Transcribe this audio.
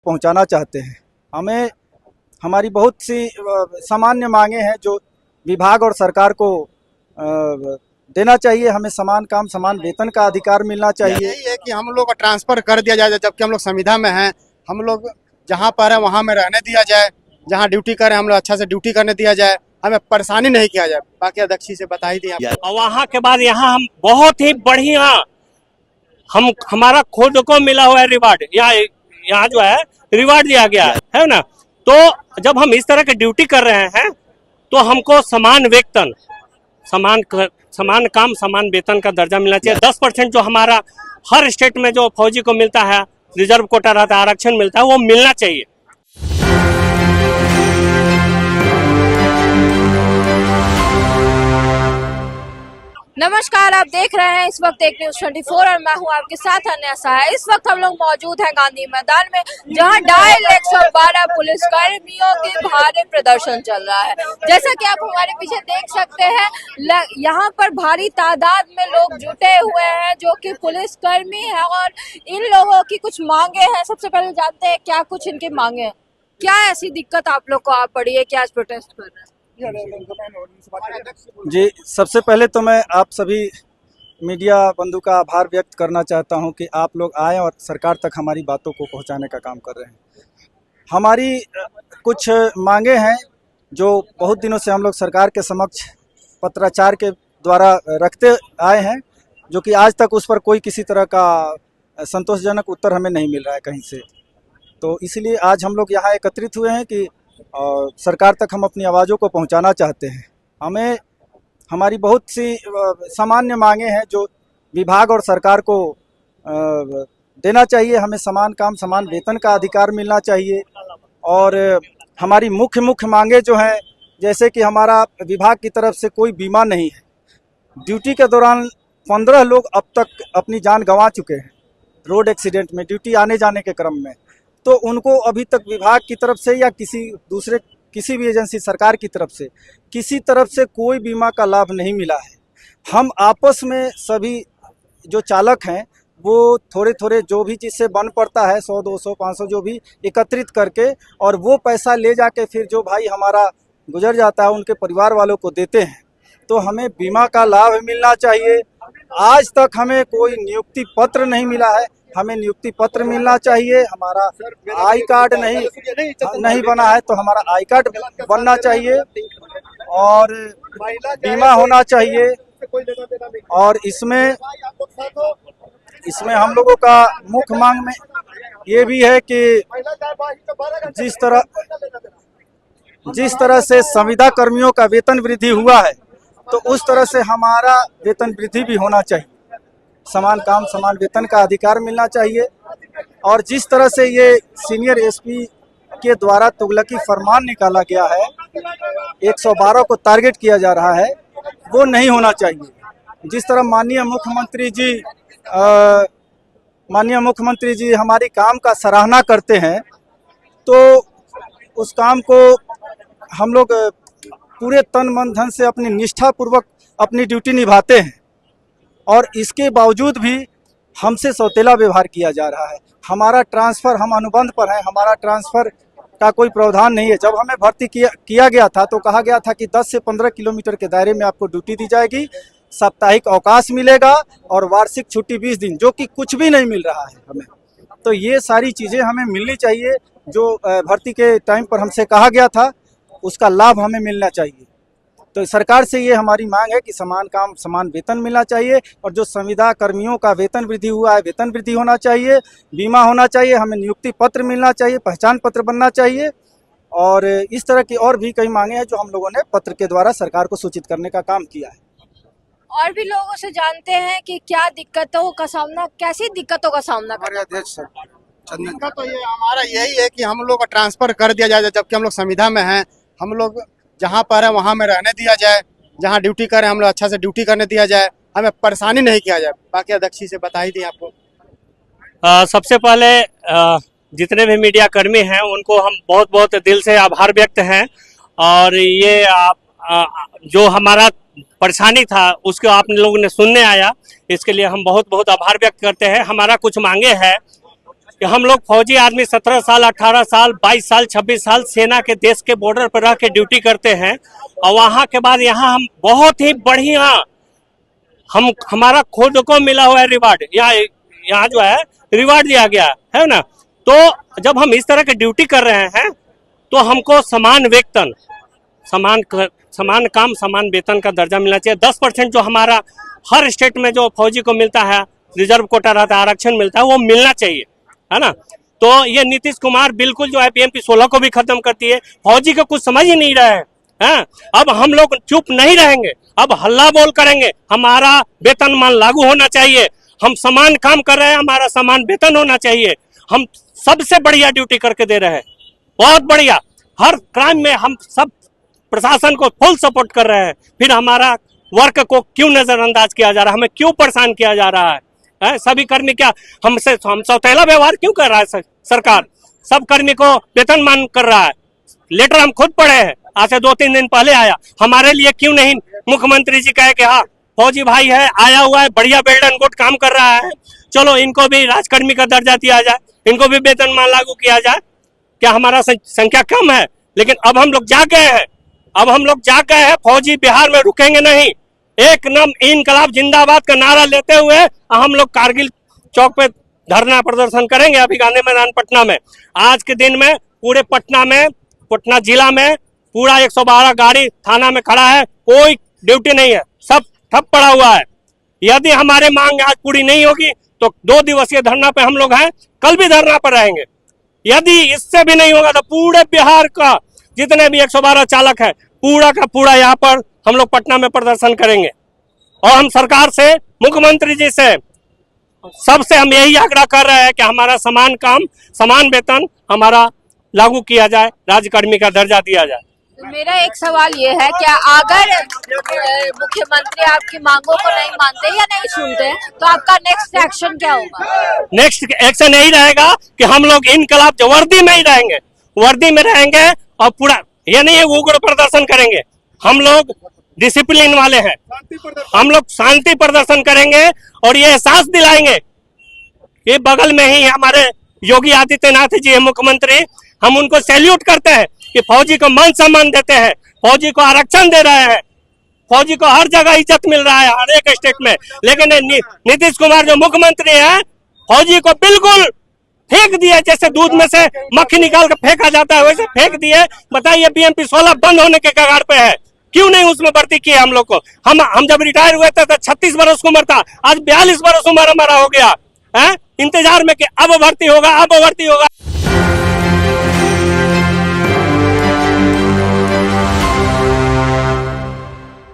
पहुंचाना चाहते हैं। हमें हमारी बहुत सी सामान्य मांगे हैं जो विभाग और सरकार को देना चाहिए। हमें समान काम समान वेतन का अधिकार मिलना चाहिए। यही है कि हम लोग को ट्रांसफर कर दिया जाए, जबकि हम लोग संविदा में हैं। हम लोग जहाँ पर है वहाँ में रहने दिया जाए, जहाँ ड्यूटी करें हम लोग अच्छा से ड्यूटी करने दिया जाए, हमें परेशानी नहीं किया जाए। बाकी अध्यक्ष से बता ही दिया। वहाँ के बाद यहाँ हम बहुत ही बढ़िया हमारा खुद को मिला हुआ है रिवार्ड। यहाँ जो है रिवार्ड दिया गया है ना। तो जब हम इस तरह की ड्यूटी कर रहे हैं तो हमको समान वेतन, समान काम समान वेतन का दर्जा मिलना चाहिए। 10% जो हमारा हर स्टेट में जो फौजी को मिलता है, रिजर्व कोटा रहता है, आरक्षण मिलता है, वो मिलना चाहिए। नमस्कार, आप देख रहे हैं इस वक्त एक न्यूज़ 24 और मैं हूं आपके साथ अन्य सहाय। इस वक्त हम लोग मौजूद हैं गांधी मैदान में, जहां 2,112 पुलिस कर्मियों के भारी प्रदर्शन चल रहा है। जैसा कि आप हमारे पीछे देख सकते हैं, यहां पर भारी तादाद में लोग जुटे हुए हैं जो कि पुलिस कर्मी है और इन लोगों की कुछ मांगे हैं। सबसे पहले जानते हैं क्या कुछ इनकी मांगे हैं। क्या ऐसी दिक्कत आप लोग को आ पड़ी है कि आज प्रोटेस्ट कर रहे हैं? जी, सबसे पहले तो मैं आप सभी मीडिया बंधु का आभार व्यक्त करना चाहता हूं कि आप लोग आए और सरकार तक हमारी बातों को पहुंचाने का काम कर रहे हैं। हमारी कुछ मांगे हैं जो बहुत दिनों से हम लोग सरकार के समक्ष पत्राचार के द्वारा रखते आए हैं, जो कि आज तक उस पर कोई किसी तरह का संतोषजनक उत्तर हमें नहीं मिल रहा है कहीं से। तो इसलिए आज हम लोग यहाँ एकत्रित हुए हैं कि सरकार तक हम अपनी आवाज़ों को पहुंचाना चाहते हैं। हमें हमारी बहुत सी सामान्य मांगे हैं जो विभाग और सरकार को देना चाहिए। हमें समान काम समान वेतन का अधिकार मिलना चाहिए। और हमारी मुख्य मांगे जो हैं, जैसे कि हमारा विभाग की तरफ से कोई बीमा नहीं है। ड्यूटी के दौरान 15 लोग अब तक अपनी जान गंवा चुके हैं रोड एक्सीडेंट में, ड्यूटी आने जाने के क्रम में। तो उनको अभी तक विभाग की तरफ से या किसी भी एजेंसी सरकार की तरफ से किसी तरफ से कोई बीमा का लाभ नहीं मिला है। हम आपस में सभी जो चालक हैं वो थोड़े जो भी जिससे बन पड़ता है 100, 200, 500 जो भी एकत्रित करके और वो पैसा ले जाके फिर जो भाई हमारा गुजर जाता है उनके परिवार वालों को देते हैं। तो हमें बीमा का लाभ मिलना चाहिए। आज तक हमें कोई नियुक्ति पत्र नहीं मिला है, हमें नियुक्ति पत्र मिलना चाहिए। हमारा आई कार्ड नहीं बना है तो हमारा आई कार्ड बनना चाहिए और बीमा होना चाहिए। और इसमें हम लोगों का मुख्य मांग में ये भी है कि जिस तरह से संविदा कर्मियों का वेतन वृद्धि हुआ है तो उस तरह से हमारा वेतन वृद्धि भी होना चाहिए। समान काम समान वेतन का अधिकार मिलना चाहिए। और जिस तरह से ये सीनियर एसपी के द्वारा तुगलकी फरमान निकाला गया है, 112 को टारगेट किया जा रहा है, वो नहीं होना चाहिए। जिस तरह माननीय मुख्यमंत्री जी हमारी काम का सराहना करते हैं, तो उस काम को हम लोग पूरे तन मन धन से अपनी निष्ठापूर्वक अपनी ड्यूटी निभाते हैं और इसके बावजूद भी हमसे सौतेला व्यवहार किया जा रहा है। हमारा ट्रांसफ़र, हम अनुबंध पर हैं, हमारा ट्रांसफ़र का कोई प्रावधान नहीं है। जब हमें भर्ती किया गया था तो कहा गया था कि 10 से 15 किलोमीटर के दायरे में आपको ड्यूटी दी जाएगी, साप्ताहिक अवकाश मिलेगा और वार्षिक छुट्टी 20 दिन, जो कि कुछ भी नहीं मिल रहा है हमें। तो ये सारी चीज़ें हमें मिलनी चाहिए जो भर्ती के टाइम पर हमसे कहा गया था, उसका लाभ हमें मिलना चाहिए। तो सरकार से ये हमारी मांग है कि समान काम समान वेतन मिलना चाहिए और जो संविदा कर्मियों का वेतन वृद्धि हुआ है, वेतन वृद्धि होना चाहिए, बीमा होना चाहिए, हमें नियुक्ति पत्र मिलना चाहिए, पहचान पत्र बनना चाहिए। और इस तरह की और भी कई मांगे हैं जो हम लोगों ने पत्र के द्वारा सरकार को सूचित करने का काम किया है। और भी लोगों से जानते हैं कि क्या कैसी दिक्कतों का सामना कर रहे हैं। दिक्कत तो ये हमारा यही है कि हम लोग को ट्रांसफर कर दिया जाए, जबकि हम लोग संविदा में हैं। हम लोग जहाँ पर है वहाँ में रहने दिया जाए, जहाँ ड्यूटी करें हम लोग अच्छा से ड्यूटी करने दिया जाए, हमें परेशानी नहीं किया जाए। बाकी अध्यक्ष से बता ही दिए आपको। सबसे पहले जितने भी मीडिया कर्मी हैं उनको हम बहुत दिल से आभार व्यक्त हैं। और ये जो हमारा परेशानी था उसको आप लोगों ने सुनने आया, इसके लिए हम बहुत आभार व्यक्त करते हैं। हमारा कुछ मांगे हैं कि हम लोग फौजी आदमी 17 साल, 18 साल, 22 साल, 26 साल सेना के देश के बॉर्डर पर रह के ड्यूटी करते हैं और वहां के बाद यहाँ हम बहुत ही बढ़िया हमारा खुद को मिला हुआ है रिवार्ड, यहाँ जो है रिवार्ड दिया गया है ना। तो जब हम इस तरह की ड्यूटी कर रहे हैं तो हमको समान वेतन, समान काम, समान वेतन का दर्जा मिलना चाहिए। 10% जो हमारा हर स्टेट में जो फौजी को मिलता है, रिजर्व कोटा रहता है, आरक्षण मिलता है, वो मिलना चाहिए, है ना। तो ये नीतीश कुमार बिल्कुल जो है बीएमपी 16 को भी खत्म करती है। फौजी को कुछ समझ ही नहीं रहे हैं। अब हम लोग चुप नहीं रहेंगे, अब हल्ला बोल करेंगे। हमारा वेतनमान लागू होना चाहिए, हम समान काम कर रहे हैं, हमारा समान वेतन होना चाहिए। हम सबसे बढ़िया ड्यूटी करके दे रहे हैं, बहुत बढ़िया। हर क्राइम में हम सब प्रशासन को फुल सपोर्ट कर रहे हैं, फिर हमारा वर्क को क्यों नजरअंदाज किया जा रहा है, हमें क्यों परेशान किया जा रहा है? सभी कर्मी क्या हम सौतेला व्यवहार क्यों कर रहा है सरकार? सब कर्मी को वेतनमान कर रहा है। लेटर हम खुद पढ़े हैं, आज से 2-3 दिन पहले आया। हमारे लिए क्यों नहीं मुख्यमंत्री जी कहे कि हाँ फौजी भाई है, आया हुआ है, बढ़िया वेल एंड गुड काम कर रहा है, चलो इनको भी राजकर्मी का दर्जा दिया जाए, इनको भी वेतनमान लागू किया जाए। क्या हमारा संख्या कम है? लेकिन अब हम लोग जाग गए हैं, फौजी बिहार में रुकेंगे नहीं। एक नम इनकलाब जिंदाबाद का नारा लेते हुए हम लोग कारगिल चौक पे धरना प्रदर्शन करेंगे, अभी गांधी मैदान पटना में। आज के दिन में पूरे पटना जिला में पूरा 112 गाड़ी थाना में खड़ा है, कोई ड्यूटी नहीं है, सब ठप पड़ा हुआ है। यदि हमारे मांग आज पूरी नहीं होगी तो 2 दिवसीय धरना पे हम लोग हैं, कल भी धरना पर रहेंगे। यदि इससे भी नहीं होगा तो पूरे बिहार का जितने भी 112 चालक है, पूरा का पूरा यहाँ पर हम लोग पटना में प्रदर्शन करेंगे। और हम सरकार से, मुख्यमंत्री जी से, सबसे हम यही आग्रह कर रहे हैं कि हमारा समान काम, समान वेतन हमारा लागू किया जाए, राज्यकर्मी का दर्जा दिया जाए। मेरा एक सवाल ये है, क्या अगर मुख्यमंत्री आपकी मांगों को नहीं मानते या नहीं सुनते तो आपका नेक्स्ट एक्शन क्या होगा? नेक्स्ट एक्शन यही रहेगा कि हम लोग इनकलाब जो वर्दी में ही रहेंगे, वर्दी में रहेंगे और पूरा ये नहीं है उग्र प्रदर्शन करेंगे। हम लोग डिसिप्लिन वाले हैं, हम लोग शांति प्रदर्शन करेंगे और ये एहसास दिलाएंगे कि बगल में ही हमारे योगी आदित्यनाथ जी है मुख्यमंत्री, हम उनको सैल्यूट करते हैं कि फौजी को मान सम्मान देते हैं, फौजी को आरक्षण दे रहे हैं, फौजी को हर जगह इज्जत मिल रहा है हर एक स्टेट में। लेकिन नीतीश कुमार जो मुख्यमंत्री है, फौजी को बिल्कुल फेंक दिए, जैसे दूध में से मक्खी निकाल कर फेंका जाता है वैसे फेंक दिए। बताइए बीएमपी 16 बंद होने के कगार पे है, क्यों नहीं उसमें भर्ती किए हम लोग को? हम जब रिटायर हुए थे तो 36 वर्ष उम्र था, आज 42 वर्ष उम्र हमारा हो गया है। इंतजार में कि अब भर्ती होगा, अब भर्ती होगा,